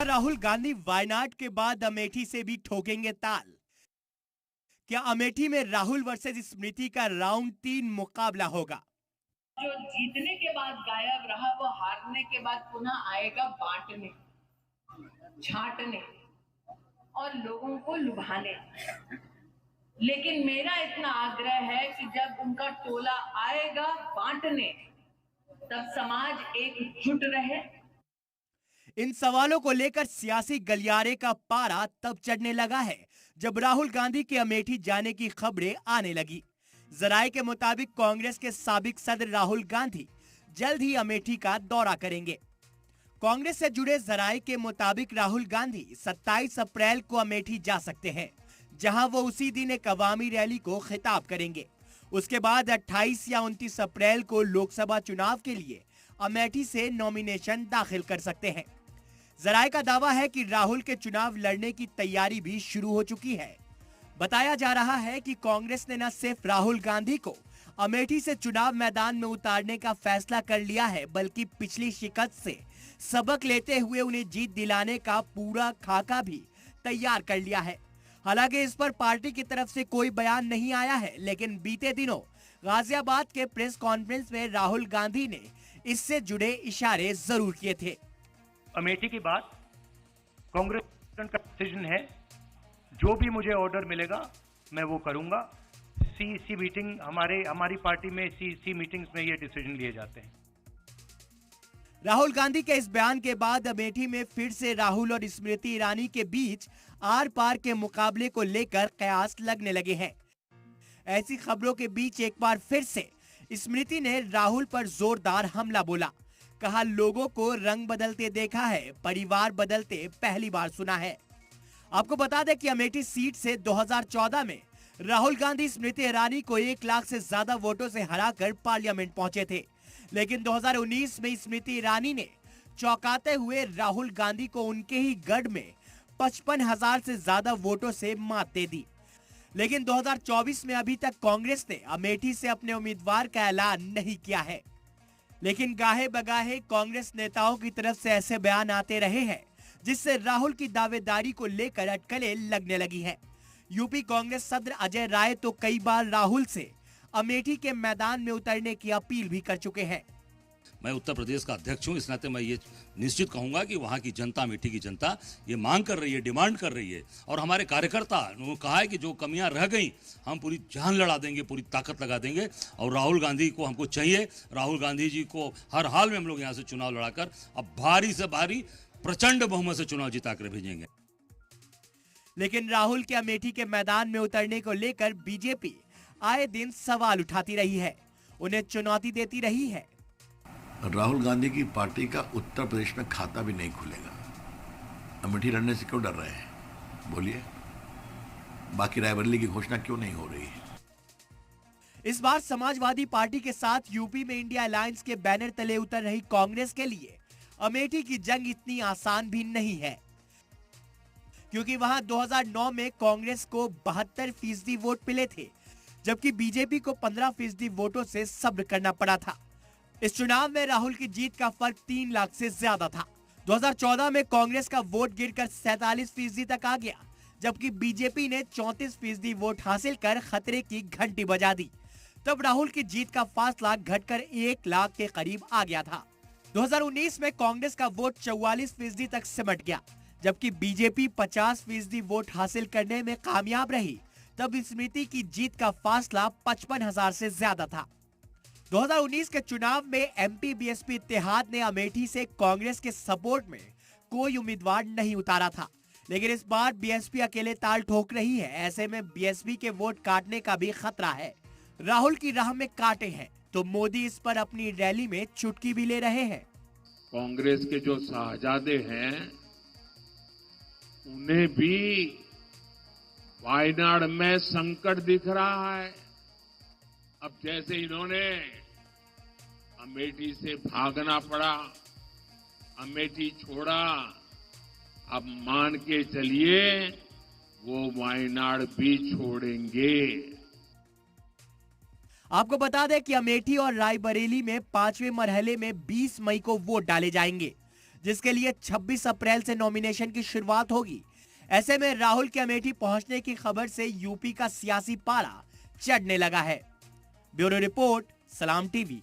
राहुल गांधी वायनाड के बाद अमेठी से भी ठोकेंगे ताल। क्या अमेठी में राहुल वर्सेस स्मृति का राउंड 3 मुकाबला होगा? जो जीतने के बाद गायब रहा वो हारने के बाद पुनः आएगा बांटने, छांटने और लोगों को लुभाने। लेकिन मेरा इतना आग्रह है कि जब उनका टोला आएगा बांटने, तब समाज एकजुट रहे। इन सवालों को लेकर सियासी गलियारे का पारा तब चढ़ने लगा है जब राहुल गांधी के अमेठी जाने की खबरें आने लगी। जराये के मुताबिक कांग्रेस के साबिक सदर राहुल गांधी जल्द ही अमेठी का दौरा करेंगे। कांग्रेस से जुड़े जराये के मुताबिक राहुल गांधी 27 अप्रैल को अमेठी जा सकते हैं, जहां वो उसी दिन एक अवामी रैली को खिताब करेंगे। उसके बाद 28 या 29 अप्रैल को लोकसभा चुनाव के लिए अमेठी से नॉमिनेशन दाखिल कर सकते हैं। जराये का दावा है कि राहुल के चुनाव लड़ने की तैयारी भी शुरू हो चुकी है। बताया जा रहा है कि कांग्रेस ने न सिर्फ राहुल गांधी को अमेठी से चुनाव मैदान में उतारने का फैसला कर लिया है, बल्कि पिछली शिकस्त से सबक लेते हुए उन्हें जीत दिलाने का पूरा खाका भी तैयार कर लिया है। हालांकि इस पर पार्टी की तरफ से कोई बयान नहीं आया है, लेकिन बीते दिनों गाजियाबाद के प्रेस कॉन्फ्रेंस में राहुल गांधी ने इससे जुड़े इशारे जरूर किए थे। अमेठी की बात कांग्रेस का डिसीजन है, जो भी मुझे ऑर्डर मिलेगा मैं वो करूंगा। सीईसी मीटिंग हमारी पार्टी में सीईसी मीटिंग्स में ये डिसीजन लिए जाते हैं। राहुल गांधी के इस बयान के बाद अमेठी में फिर से राहुल और स्मृति ईरानी के बीच आर पार के मुकाबले को लेकर कयास लगने लगे हैं। ऐसी खबरों के बीच एक बार फिर से स्मृति ने राहुल पर जोरदार हमला बोला। कहा, लोगों को रंग बदलते देखा है, परिवार बदलते पहली बार सुना है। आपको बता दें कि अमेठी सीट से 2014 में राहुल गांधी स्मृति ईरानी को 1 लाख से ज्यादा वोटों से हराकर पार्लियामेंट पहुंचे थे, लेकिन 2019 में स्मृति ईरानी ने चौंकाते हुए राहुल गांधी को उनके ही गढ़ में 55,000 से ज्यादा वोटों से मात दे दी। लेकिन 2024 में अभी तक कांग्रेस ने अमेठी से अपने उम्मीदवार का ऐलान नहीं किया है। लेकिन गाहे बगाहे कांग्रेस नेताओं की तरफ से ऐसे बयान आते रहे हैं जिससे राहुल की दावेदारी को लेकर अटकलें लगने लगी है। यूपी कांग्रेस सदर अजय राय तो कई बार राहुल से अमेठी के मैदान में उतरने की अपील भी कर चुके हैं। मैं उत्तर प्रदेश का अध्यक्ष हूं, इस नाते मैं ये निश्चित कहूंगा कि वहां की जनता, अमेठी की जनता ये मांग कर रही है, डिमांड कर रही है। और हमारे कार्यकर्ता ने कहा है कि जो कमियां रह गई हम पूरी जान लड़ा देंगे, पूरी ताकत लगा देंगे। और राहुल गांधी को हमको चाहिए, राहुल गांधी जी को हर हाल में हम लोग यहाँ से चुनाव लड़ाकर अब भारी से भारी प्रचंड बहुमत से चुनाव जिता कर भेजेंगे। लेकिन राहुल के अमेठी के मैदान में उतरने को लेकर बीजेपी आए दिन सवाल उठाती रही है, उन्हें चुनौती देती रही है। राहुल गांधी की पार्टी का उत्तर प्रदेश में खाता भी नहीं खुलेगा। अमेठी लड़ने से क्यों डर रहे हैं, बोलिए? बाकी रायबरेली की घोषणा क्यों नहीं हो रही है? इस बार समाजवादी पार्टी के साथ यूपी में इंडिया अलायंस के बैनर तले उतर रही कांग्रेस के लिए अमेठी की जंग इतनी आसान भी नहीं है, क्योंकि वहां 2009 में कांग्रेस को 72% वोट मिले थे, जबकि बीजेपी को 15% वोटों से सब्र करना पड़ा था। इस चुनाव में राहुल की जीत का फर्क 3 लाख से ज्यादा था। 2014 में कांग्रेस का वोट गिरकर 47% तक आ गया, जबकि बीजेपी ने 34% वोट हासिल कर खतरे की घंटी बजा दी। तब राहुल की जीत का फासला घटकर 1 लाख के करीब आ गया था। 2019 में कांग्रेस का वोट 44% तक सिमट गया, जबकि बीजेपी 50% वोट हासिल करने में कामयाब रही। तब स्मृति की जीत का फासला 55,000 से ज्यादा था। 2019 के चुनाव में एमपी बीएसपी इत्तेहाद ने अमेठी से कांग्रेस के सपोर्ट में कोई उम्मीदवार नहीं उतारा था, लेकिन इस बार बीएसपी अकेले ताल ठोक रही है। ऐसे में बीएसपी के वोट काटने का भी खतरा है। राहुल की राह में कांटे हैं, तो मोदी इस पर अपनी रैली में चुटकी भी ले रहे हैं। कांग्रेस के जो शाहजादे हैं उन्हें भी वायनाड में संकट दिख रहा है। अब जैसे इन्होंने अमेठी से भागना पड़ा, अमेठी छोड़ा, अब मान के चलिए वो वायनाड भी छोड़ेंगे। आपको बता दें कि अमेठी और रायबरेली में 5वें मरहले में 20 मई को वोट डाले जाएंगे, जिसके लिए 26 अप्रैल से नॉमिनेशन की शुरुआत होगी। ऐसे में राहुल के अमेठी पहुंचने की खबर से यूपी का सियासी पारा चढ़ने लगा है। ब्यूरो रिपोर्ट, सलाम टीवी।